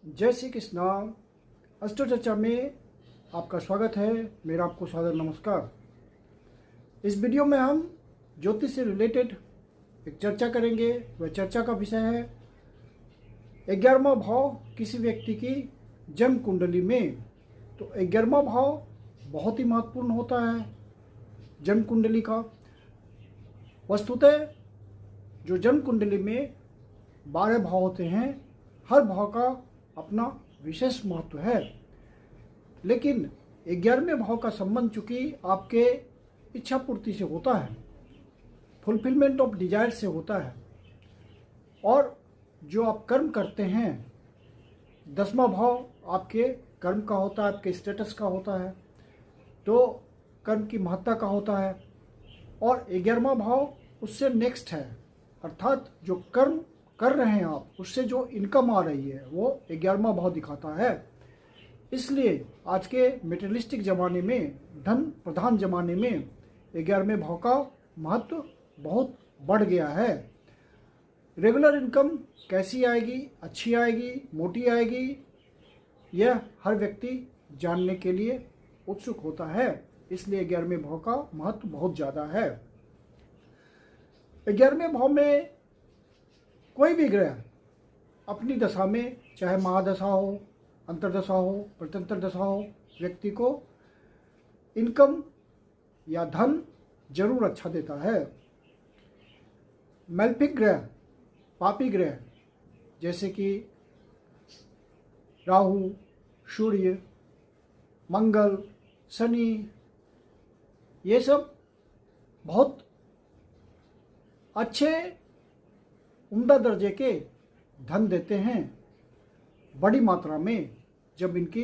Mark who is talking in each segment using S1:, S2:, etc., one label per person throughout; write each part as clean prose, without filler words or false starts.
S1: जय श्री कृष्णा। अस्ट्रो चर्चा में आपका स्वागत है। मेरा आपको सादर नमस्कार। इस वीडियो में हम ज्योतिष से रिलेटेड एक चर्चा करेंगे। वह चर्चा का विषय है 11वां भाव किसी व्यक्ति की जन्म कुंडली में। तो 11वां भाव बहुत ही महत्वपूर्ण होता है जन्म कुंडली का। वस्तुतः जो जन्म कुंडली में 12 भाव होते हैं, हर भाव का अपना विशेष महत्व है, लेकिन 11वें भाव का संबंध चूंकि आपके इच्छा पूर्ति से होता है, फुलफिलमेंट ऑफ डिजायर से होता है, और जो आप कर्म करते हैं 10वां भाव आपके कर्म का होता है, आपके स्टेटस का होता है, तो कर्म की महत्ता का होता है। और 11वां भाव उससे नेक्स्ट है, अर्थात जो कर्म कर रहे हैं आप, उससे जो इनकम आ रही है वो 11वां भाव दिखाता है। इसलिए आज के मेटेरियलिस्टिक ज़माने में, धन प्रधान ज़माने में 11वें भाव का महत्व बहुत बढ़ गया है। रेगुलर इनकम कैसी आएगी, अच्छी आएगी, मोटी आएगी, यह हर व्यक्ति जानने के लिए उत्सुक होता है। इसलिए 11वें भाव का महत्व बहुत ज़्यादा है। 11वें भाव में कोई भी ग्रह अपनी दशा में, चाहे महादशा हो, अंतर्दशा हो, प्रत्यंतर दशा हो, व्यक्ति को इनकम या धन जरूर अच्छा देता है। मैल्फिक ग्रह, पापी ग्रह जैसे कि राहु, सूर्य, मंगल, शनि, ये सब बहुत अच्छे उम्दा दर्जे के धन देते हैं बड़ी मात्रा में, जब इनकी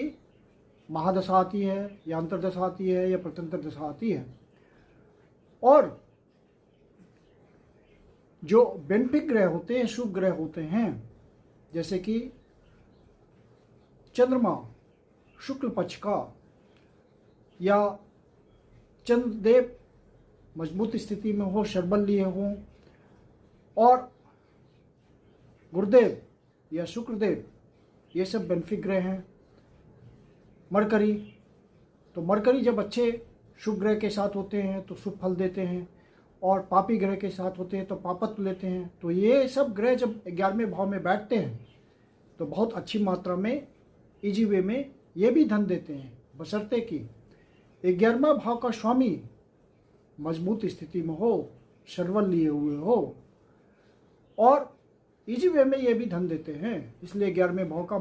S1: महादशा आती है या अंतर्दशा आती है या प्रत्यंतर दशा आती है। और जो बेनिफिक ग्रह होते हैं, शुभ ग्रह होते हैं, जैसे कि चंद्रमा शुक्ल पक्ष का, या चंद्रदेव मजबूत स्थिति में हो, शर्बल लिए हों, और गुरुदेव या शुक्रदेव, ये सब बेनिफिक ग्रह हैं। मरकरी, तो मरकरी जब अच्छे शुभ ग्रह के साथ होते हैं तो शुभ फल देते हैं, और पापी ग्रह के साथ होते हैं तो पापत्व लेते हैं। तो ये सब ग्रह जब 11वें भाव में बैठते हैं तो बहुत अच्छी मात्रा में, इजी वे में ये भी धन देते हैं, बशर्ते कि 11वां भाव का स्वामी मजबूत स्थिति में हो, शर्वल लिए हुए हो, और इजी वे में ये भी धन देते हैं। इसलिए 11वें भाव का